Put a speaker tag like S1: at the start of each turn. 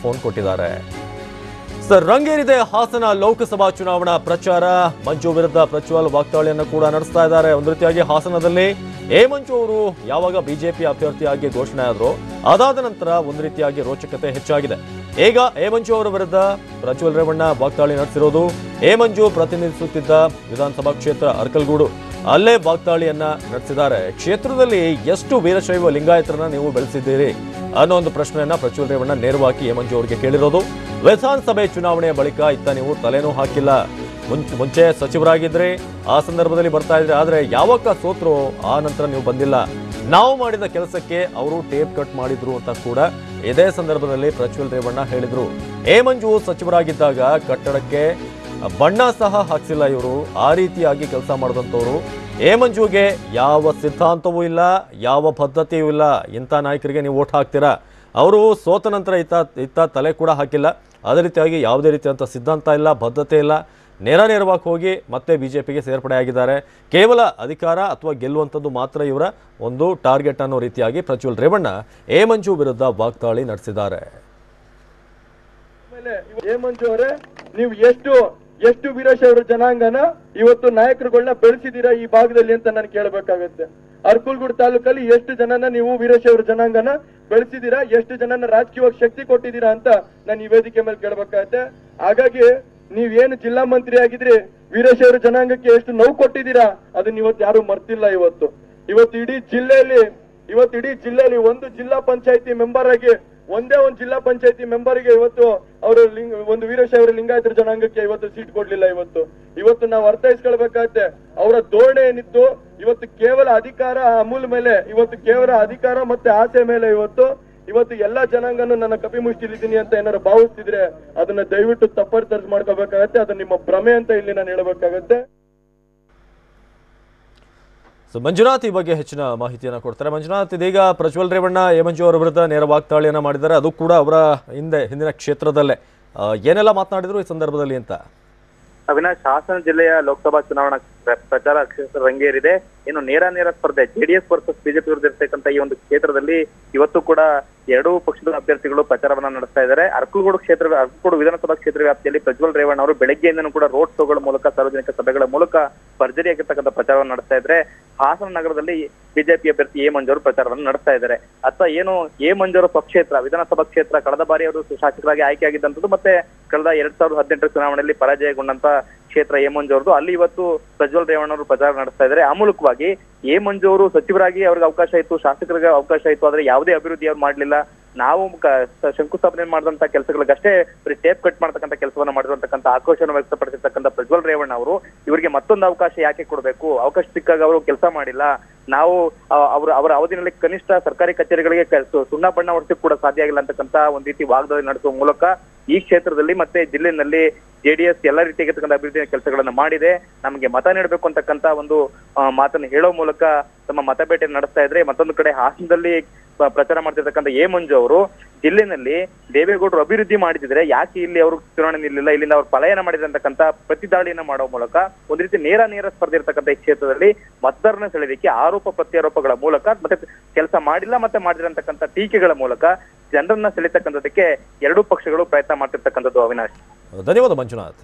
S1: Phone ಕೊಟ್ಟಿದ್ದಾರೆ. Sir, ರಂಗೇರಿದೆ Hassan Lok Sabha ಚುನಾವಣಾ ಪ್ರಚಾರ. ಮಂಜು ವಿರುದ್ಧ ಪ್ರಜ್ವಲ್ ವಾಗ್ದಾಳಿಯನ್ನು ಕೂಡ ನಡೆಸ್ತಾ ಇದ್ದಾರೆ. ಒಂದು ರೀತಿಯಾಗಿ ಹಾಸನದಲ್ಲಿ ಮಂಜು ಅವರು ಯಾವಾಗ ಬಿಜೆಪಿ ಅಭ್ಯರ್ಥಿಯಾಗಿ ಘೋಷಣೆ ಆದ್ರು ಅದಾದ ನಂತರ ಒಂದು ರೀತಿಯಾಗಿ ರೋಚಕತೆ ಹೆಚ್ಚಾಗಿದೆ. ಈಗ ಮಂಜು ಅವರ ವಿರುದ್ಧ ಪ್ರಜ್ವಲ್ ರೇವಣ್ಣ ವಾಗ್ದಾಳಿ ನಡೆಸಿರೋದು. ಮಂಜು ಪ್ರತಿನಿಧಿಸುತ್ತಿದ್ದ ವಿಧಾನಸಭಾ ಕ್ಷೇತ್ರ ಅರ್ಕಲ್ಗೂಡು, ಅಲ್ಲೇ ವಾಗ್ದಾಳಿಯನ್ನ ನಡೆಸಿದ್ದಾರೆ. ಕ್ಷೇತ್ರದಲ್ಲಿ ಎಷ್ಟು ವೀರಶೈವ ಲಿಂಗಾಯತರನ್ನ ನೀವು ಬೆಳೆಸಿದ್ದೀರಿ ಅನ್ನೋ ಒಂದು ಪ್ರಶ್ನೆಯನ್ನ ಪ್ರಜ್ವಲ್ ರೇವಣ್ಣ ನೇರವಾಗಿ ಮಂಜು ಅವರಿಗೆ ಕೇಳಿರೋದು. ವಿಧಾನಸಭೆ ಚುನಾವಣೆಯ ಬಳಿಕ ಇತ್ತ ನೀವು ತಲೆನೂ ಹಾಕಿಲ್ಲ. ಮುಂಚೆ ಸಚಿವರಾಗಿದ್ರೆ ಆ ಸಂದರ್ಭದಲ್ಲಿ ಬರ್ತಾ ಇದ್ರೆ, ಆದ್ರೆ ಯಾವಾಗ ಸೋತ್ರು ಆ ನಂತರ ನೀವು ಬಂದಿಲ್ಲ. ನಾವು ಮಾಡಿದ ಕೆಲಸಕ್ಕೆ ಅವರು ಟೇಪ್ ಕಟ್ ಮಾಡಿದ್ರು ಅಂತ ಕೂಡ ಇದೇ ಸಂದರ್ಭದಲ್ಲಿ ಪ್ರಜ್ವಲ್ ರೇವಣ್ಣ ಹೇಳಿದ್ರು. ಮಂಜು ಸಚಿವರಾಗಿದ್ದಾಗ ಕಟ್ಟಡಕ್ಕೆ ಬಣ್ಣ ಸಹ ಹಾಕ್ಸಿಲ್ಲ ಇವರು. ಆ ರೀತಿಯಾಗಿ ಕೆಲಸ ಮಾಡಿದಂಥವ್ರು. ಮಂಜುಗೆ ಯಾವ ಸಿದ್ಧಾಂತವೂ ಇಲ್ಲ, ಯಾವ ಬದ್ಧತೆಯೂ ಇಲ್ಲ. ಇಂಥ ನಾಯಕರಿಗೆ ನೀವು ಓಟ್ ಹಾಕ್ತೀರಾ? ಅವರು ಸೋತ ನಂತರ ಇತ್ತ ತಲೆ ಕೂಡ ಹಾಕಿಲ್ಲ. ಅದೇ ರೀತಿಯಾಗಿ ಯಾವುದೇ ರೀತಿಯಂಥ ಸಿದ್ಧಾಂತ ಇಲ್ಲ, ಬದ್ಧತೆ ಇಲ್ಲ. ನೇರವಾಗಿ ಹೋಗಿ ಮತ್ತೆ ಬಿಜೆಪಿಗೆ ಸೇರ್ಪಡೆ ಆಗಿದ್ದಾರೆ. ಕೇವಲ ಅಧಿಕಾರ ಅಥವಾ ಗೆಲ್ಲುವಂಥದ್ದು ಮಾತ್ರ ಇವರ ಒಂದು ಟಾರ್ಗೆಟ್ ಅನ್ನೋ ರೀತಿಯಾಗಿ ಪ್ರಜ್ವಲ್ ರೇವಣ್ಣ ಮಂಜು ವಿರುದ್ಧ ವಾಗ್ದಾಳಿ ನಡೆಸಿದ್ದಾರೆ.
S2: ಮಂಜು ಅವರೇ, ನೀವು ಎಷ್ಟು ವೀರಶೈವರ ಜನಾಂಗನ ಇವತ್ತು ನಾಯಕರುಗಳನ್ನ ಬೆಳೆಸಿದೀರಾ ಈ ಭಾಗದಲ್ಲಿ ಅಂತ ನಾನು ಕೇಳಬೇಕಾಗತ್ತೆ. ಅರ್ಕಲ್ಗೂಡು ತಾಲೂಕಲ್ಲಿ ಎಷ್ಟು ಜನನ ನೀವು ವೀರಶೈವರ ಜನಾಂಗನ ಬೆಳೆಸಿದೀರಾ, ಎಷ್ಟು ಜನನ ರಾಜಕೀಯವಾಗಿ ಶಕ್ತಿ ಕೊಟ್ಟಿದ್ದೀರಾ ಅಂತ ನಾನು ಈ ವೇದಿಕೆ ಮೇಲೆ ಕೇಳಬೇಕಾಗತ್ತೆ. ಹಾಗಾಗಿ ನೀವೇನು ಜಿಲ್ಲಾ ಮಂತ್ರಿ ಆಗಿದ್ರಿ, ವೀರಶೈವರ ಜನಾಂಗಕ್ಕೆ ಎಷ್ಟು ನೋವು ಕೊಟ್ಟಿದ್ದೀರಾ ಅದನ್ನ ಇವತ್ತು ಯಾರು ಮರ್ತಿಲ್ಲ. ಇವತ್ತು ಇಡೀ ಜಿಲ್ಲೆಯಲ್ಲಿ ಒಂದು ಜಿಲ್ಲಾ ಪಂಚಾಯತಿ ಮೆಂಬರ್ ಆಗಿ ಒಂದೇ ಒಂದು ಜಿಲ್ಲಾ ಪಂಚಾಯತಿ ಮೆಂಬರ್ಗೆ ಇವತ್ತು ಅವರು ಒಂದು ವೀರಶೈವರ ಲಿಂಗಾಯತರ ಜನಾಂಗಕ್ಕೆ ಇವತ್ತು ಸೀಟ್ ಕೊಡ್ಲಿಲ್ಲ. ಇವತ್ತು ನಾವು ಅರ್ಥೈಸ್ಕೊಳ್ಬೇಕಾಗತ್ತೆ. ಅವರ ಧೋರಣೆ ಏನಿತ್ತು, ಇವತ್ತು ಕೇವಲ ಅಧಿಕಾರ ಅಮೂಲ್ ಮೇಲೆ, ಇವತ್ತು ಕೇವಲ ಅಧಿಕಾರ ಮತ್ತೆ ಆಸೆ ಮೇಲೆ ಇವತ್ತು ಎಲ್ಲಾ ಜನಾಂಗನು ನನ್ನ ಕಪಿಮುಷ್ಟಿಲಿದ್ದೀನಿ ಅಂತ ಏನಾರು ಭಾವಿಸ್ತಿದ್ರೆ ಅದನ್ನ ದಯವಿಟ್ಟು ತಪ್ಪರ್ಥರ್ಸ್ ಮಾಡ್ಕೋಬೇಕಾಗತ್ತೆ. ಅದು ನಿಮ್ಮ ಭ್ರಮೆ ಅಂತ ಇಲ್ಲಿ ನಾನು ಹೇಳಬೇಕಾಗತ್ತೆ.
S1: ಮಂಜುನಾಥ್ ಈ ಬಗ್ಗೆ ಹೆಚ್ಚಿನ ಮಾಹಿತಿಯನ್ನು ಕೊಡ್ತಾರೆ. ಮಂಜುನಾಥ್, ಇದೀಗ ಪ್ರಜ್ವಲ್ ರೇವಣ್ಣ ಮಂಜು ಅವರ ವಿರುದ್ಧ ನೇರ ವಾಗ್ದಾಳಿಯನ್ನ ಮಾಡಿದ್ದಾರೆ. ಅದು ಕೂಡ ಅವರ ಹಿಂದಿನ ಕ್ಷೇತ್ರದಲ್ಲೇ. ಏನೆಲ್ಲ ಮಾತನಾಡಿದ್ರು ಈ ಸಂದರ್ಭದಲ್ಲಿ ಅಂತ?
S3: ಅವಿನಾಶ್, ಹಾಸನ ಜಿಲ್ಲೆಯ ಲೋಕಸಭಾ ಚುನಾವಣಾ ಪ್ರಚಾರ ಕ್ಷೇತ್ರ ರಂಗೇರಿದೆ. ಇನ್ನು ನೇರ ಸ್ಪರ್ಧೆ ಜೆಡಿಎಸ್ ವರ್ಸಸ್ ಬಿಜೆಪಿ ವಿರುದ್ಧ ಇರ್ತಕ್ಕಂಥ ಈ ಒಂದು ಕ್ಷೇತ್ರದಲ್ಲಿ ಇವತ್ತು ಕೂಡ ಎರಡೂ ಪಕ್ಷದ ಅಭ್ಯರ್ಥಿಗಳು ಪ್ರಚಾರವನ್ನ ನಡೆಸ್ತಾ ಇದ್ದಾರೆ. ಅರ್ಕಲ್ಗೂಡು ವಿಧಾನಸಭಾ ಕ್ಷೇತ್ರ ವ್ಯಾಪ್ತಿಯಲ್ಲಿ ಪ್ರಜ್ವಲ್ ರೇವಣ್ಣ ಅವರು ಬೆಳಗ್ಗೆಯಿಂದನೂ ಕೂಡ ರೋಡ್ ಶೋಗಳ ಮೂಲಕ, ಸಾರ್ವಜನಿಕ ಸಭೆಗಳ ಮೂಲಕ ಭರ್ಜರಿಯಾಗಿರ್ತಕ್ಕಂಥ ಪ್ರಚಾರವನ್ನು ನಡೆಸ್ತಾ ಇದ್ದಾರೆ. ಹಾಸನ ನಗರದಲ್ಲಿ ಬಿಜೆಪಿ ಅಭ್ಯರ್ಥಿ ಮಂಜು ಅವರು ಪ್ರಚಾರವನ್ನು ನಡೆಸ್ತಾ ಇದ್ದಾರೆ. ಮಂಜು ಅವರ ಸ್ವಕ್ಷೇತ್ರ ವಿಧಾನಸಭಾ ಕ್ಷೇತ್ರ, ಕಳೆದ ಬಾರಿ ಅವರು ಶಾಸಕರಾಗಿ ಆಯ್ಕೆಯಾಗಿದ್ದಂಥದ್ದು, ಮತ್ತೆ ಕಳೆದ 2018 ಚುನಾವಣೆಯಲ್ಲಿ ಪರಾಜಯಗೊಂಡಂತ ಕ್ಷೇತ್ರ ಮಂಜು ಅವರದು. ಅಲ್ಲಿ ಇವತ್ತು ಪ್ರಜ್ವಲ್ ರೇವಣ್ಣ ಅವರು ಪ್ರಚಾರ ನಡೆಸ್ತಾ ಇದ್ದಾರೆ. ಆ ಮೂಲಕವಾಗಿ ಮಂಜು ಅವರು ಸಚಿವರಾಗಿ ಅವ್ರಿಗೆ ಅವಕಾಶ ಇತ್ತು, ಶಾಸಕರಿಗೆ ಅವಕಾಶ ಇತ್ತು, ಆದ್ರೆ ಯಾವುದೇ ಅಭಿವೃದ್ಧಿ ಅವ್ರು ಮಾಡ್ಲಿಲ್ಲ. ನಾವು ಶಂಕುಸ್ಥಾಪನೆ ಮಾಡಿದಂತ ಕೆಲಸಗಳಿಗಷ್ಟೇ ಬರೀ ಟೇಪ್ ಕಟ್ ಮಾಡತಕ್ಕಂಥ ಕೆಲಸವನ್ನ ಮಾಡಿರುವಂತಕ್ಕಂಥ ಆಕ್ರೋಶವನ್ನು ವ್ಯಕ್ತಪಡಿಸಿರ್ತಕ್ಕಂಥ ಪ್ರಜ್ವಲ್ ರೇವಣ್ಣ ಅವರು ಇವರಿಗೆ ಮತ್ತೊಂದು ಅವಕಾಶ ಯಾಕೆ ಕೊಡಬೇಕು? ಅವಕಾಶ ಸಿಕ್ಕಾಗ ಅವರು ಕೆಲಸ ಮಾಡಿಲ್ಲ. ನಾವು ಅವರ ಅವಧಿನಲ್ಲಿ ಕನಿಷ್ಠ ಸರ್ಕಾರಿ ಕಚೇರಿಗಳಿಗೆ ಸುಣ್ಣ ಬಣ್ಣ ಹೊಡಿಸಕ್ಕೆ ಕೂಡ ಸಾಧ್ಯ ಆಗಿಲ್ಲ ಅಂತಕ್ಕಂಥ ಒಂದ್ ರೀತಿ ವಾಗ್ದಾಳಿ ನಡೆಸುವ ಮೂಲಕ ಈ ಕ್ಷೇತ್ರದಲ್ಲಿ ಮತ್ತೆ ಜಿಲ್ಲೆಯಲ್ಲಿ ಜೆಡಿಎಸ್ ಎಲ್ಲ ರೀತಿಯಾಗಿರ್ತಕ್ಕಂಥ ಅಭಿವೃದ್ಧಿ ಕೆಲಸಗಳನ್ನ ಮಾಡಿದೆ, ನಮಗೆ ಮತ ನೀಡಬೇಕು ಅಂತಕ್ಕಂಥ ಒಂದು ಮಾತನ್ನು ಹೇಳೋ ಮೂಲಕ ತಮ್ಮ ಮತಬೇಟೆಯನ್ನು ನಡೆಸ್ತಾ ಇದ್ರೆ. ಮತ್ತೊಂದು ಕಡೆ ಹಾಸನದಲ್ಲಿ ಪ್ರಚಾರ ಮಾಡ್ತಿರ್ತಕ್ಕಂಥ ಮಂಜು ಅವರು ಜಿಲ್ಲೆನಲ್ಲಿ ದೇವೇಗೌಡರು ಅಭಿವೃದ್ಧಿ ಮಾಡಿದ್ರೆ ಯಾಕೆ ಇಲ್ಲಿ ಅವರು ಚುನಾವಣೆ ನಿಲ್ಲಿಲ್ಲ, ಇಲ್ಲಿಂದ ಅವರು ಪಲಾಯನ ಮಾಡಿದ್ರೆ ಅಂತಕ್ಕಂಥ ಪ್ರತಿದಾಳಿಯನ್ನ ಮಾಡೋ ಮೂಲಕ ಒಂದು ರೀತಿ ನೇರ ಸ್ಪರ್ಧೆ ಇರ್ತಕ್ಕಂಥ ಈ ಕ್ಷೇತ್ರದಲ್ಲಿ ಮತದಾರನ ಸೆಳೆಯೋದಕ್ಕೆ ಆರೋಪ ಪ್ರತ್ಯಾರೋಪಗಳ ಮೂಲಕ, ಮತ್ತೆ ಕೆಲಸ ಮಾಡಿಲ್ಲ ಮತ್ತೆ ಮಾಡಿರಂತಕ್ಕಂಥ ಟೀಕೆಗಳ ಮೂಲಕ ಜನರನ್ನ ಸೆಳೆತಕ್ಕಂಥದಕ್ಕೆ ಎರಡೂ ಪಕ್ಷಗಳು ಪ್ರಯತ್ನ ಮಾಡ್ತಿರ್ತಕ್ಕಂಥದ್ದು. ಅವಿನಾಶ್,
S1: ಧನ್ಯವಾದ ಮಂಜುನಾಥ್.